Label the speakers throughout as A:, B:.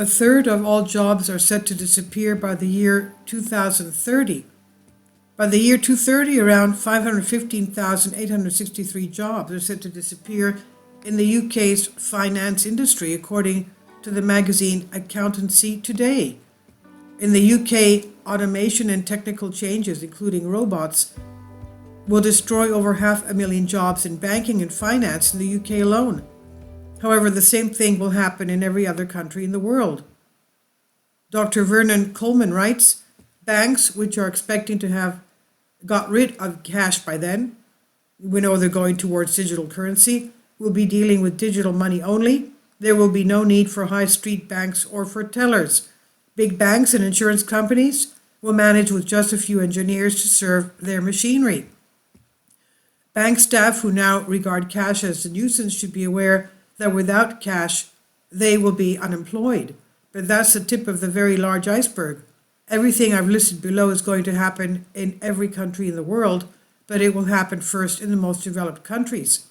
A: A third of all jobs are set to disappear by the year 2030. By the year 2030, around 515,863 jobs are set to disappear in the UK's finance industry, according to the magazine Accountancy Today. In the UK, automation and technical changes, including robots, will destroy over 500,000 jobs in banking and finance in the UK alone. However, the same thing will happen in every other country in the world. Dr. Vernon Coleman writes, banks, which are expecting to have got rid of cash by then, we know they're going towards digital currency, will be dealing with digital money only. There will be no need for high street banks or for tellers. Big banks and insurance companies will manage with just a few engineers to serve their machinery. Bank staff who now regard cash as a nuisance should be aware that without cash, they will be unemployed. But that's the tip of the very large iceberg. Everything I've listed below is going to happen in every country in the world, but it will happen first in the most developed countries.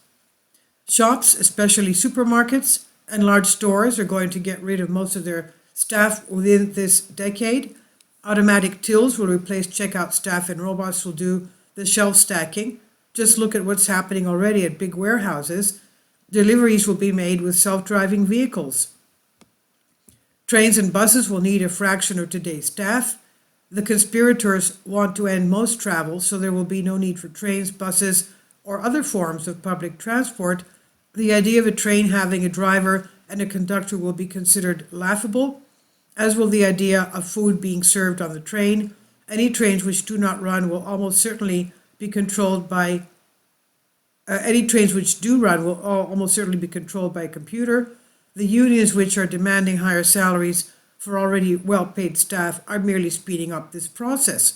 A: Shops, especially supermarkets and large stores, are going to get rid of most of their staff within this decade. Automatic tills will replace checkout staff and robots will do the shelf stacking. Just look at what's happening already at big warehouses. Deliveries will be made with self-driving vehicles. Trains and buses will need a fraction of today's staff. The conspirators want to end most travel, so there will be no need for trains, buses, or other forms of public transport. The idea of a train having a driver and a conductor will be considered laughable, as will the idea of food being served on the train. Any trains which do not run will almost certainly be controlled by almost certainly be controlled by a computer. The unions, which are demanding higher salaries for already well-paid staff, are merely speeding up this process.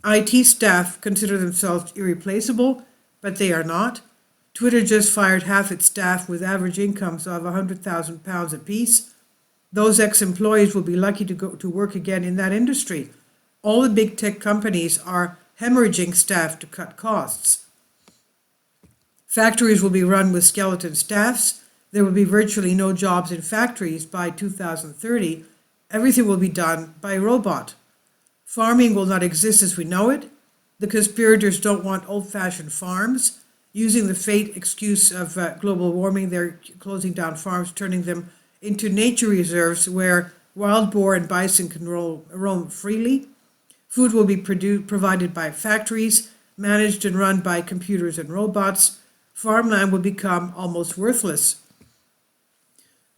A: IT staff consider themselves irreplaceable, but they are not. Twitter just fired half its staff with average incomes of £100,000 apiece. Those ex-employees will be lucky to go to work again in that industry. All the big tech companies are hemorrhaging staff to cut costs. Factories will be run with skeleton staffs. There will be virtually no jobs in factories by 2030. Everything will be done by robot. Farming will not exist as we know it. The conspirators don't want old-fashioned farms. Using the fake excuse of global warming, they're closing down farms, turning them into nature reserves where wild boar and bison can roam freely. Food will be provided by factories, managed and run by computers and robots. Farmland will become almost worthless.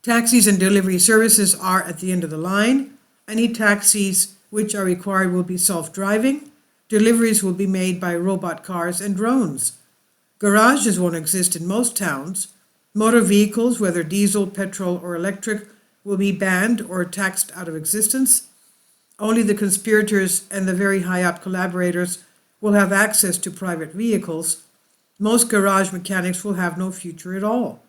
A: Taxis and delivery services are at the end of the line. Any taxis which are required will be self-driving. Deliveries will be made by robot cars and drones. Garages won't exist in most towns. Motor vehicles, whether diesel, petrol, or electric, will be banned or taxed out of existence. Only the conspirators and the very high-up collaborators will have access to private vehicles. Most garage mechanics will have no future at all.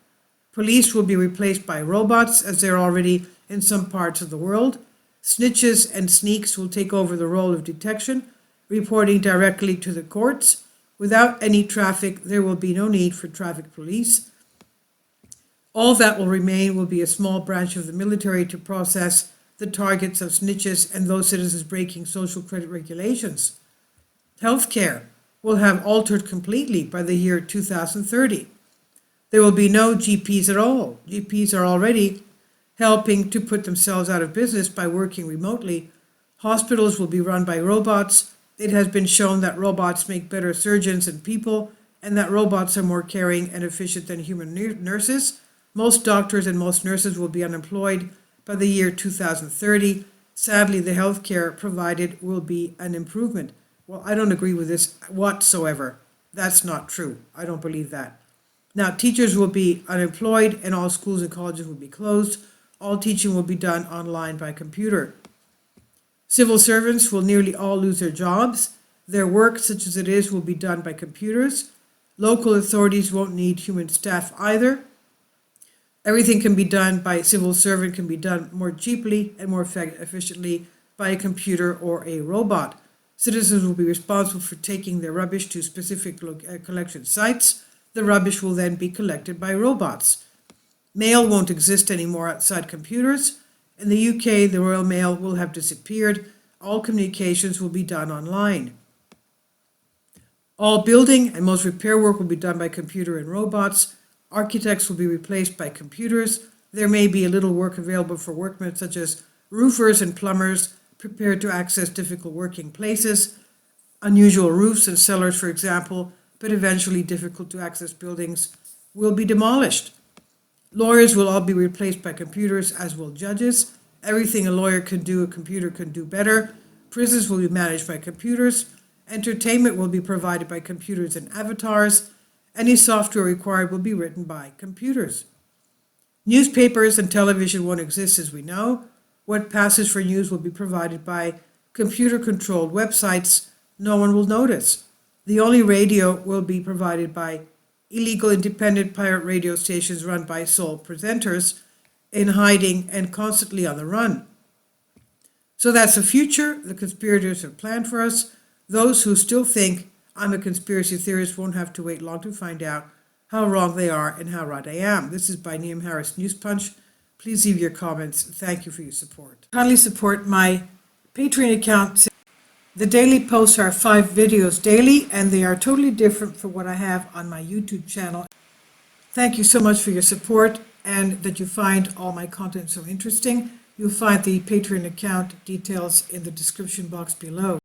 A: Police will be replaced by robots, as they're already in some parts of the world. Snitches and sneaks will take over the role of detection, reporting directly to the courts. Without any traffic, there will be no need for traffic police. All that will remain will be a small branch of the military to process the targets of snitches and those citizens breaking social credit regulations. Healthcare will have altered completely by the year 2030. There will be no GPs at all. GPs are already helping to put themselves out of business by working remotely. Hospitals will be run by robots. It has been shown that robots make better surgeons than people, and that robots are more caring and efficient than human nurses. Most doctors and most nurses will be unemployed by the year 2030. Sadly, the healthcare provided will be an improvement. Well, I don't agree with this whatsoever. That's not true. I don't believe that. Now, teachers will be unemployed and all schools and colleges will be closed. All teaching will be done online by computer. Civil servants will nearly all lose their jobs. Their work, such as it is, will be done by computers. Local authorities won't need human staff either. Everything can be done by a civil servant, can be done more cheaply and more efficiently by a computer or a robot. Citizens will be responsible for taking their rubbish to specific collection sites. The rubbish will then be collected by robots. Mail won't exist anymore outside computers. In the UK, the Royal Mail will have disappeared. All communications will be done online. All building and most repair work will be done by computer and robots. Architects will be replaced by computers. There may be a little work available for workmen such as roofers and plumbers prepared to access difficult working places, unusual roofs and cellars, for example, but eventually difficult to access buildings will be demolished. Lawyers will all be replaced by computers, as will judges. Everything a lawyer can do, a computer can do better. Prisons will be managed by computers. Entertainment will be provided by computers and avatars. Any software required will be written by computers. Newspapers and television won't exist, as we know. What passes for news will be provided by computer-controlled websites no one will notice. The only radio will be provided by illegal independent pirate radio stations run by sole presenters in hiding and constantly on the run. So that's the future the conspirators have planned for us. Those who still think I'm a conspiracy theorist won't have to wait long to find out how wrong they are and how right I am. This is by Neam Harris News Punch. Please leave your comments. Thank you for your support. Kindly support my Patreon account. The daily posts are 5 videos daily, and they are totally different from what I have on my YouTube channel. Thank you so much for your support and that you find all my content so interesting. You'll find the Patreon account details in the description box below.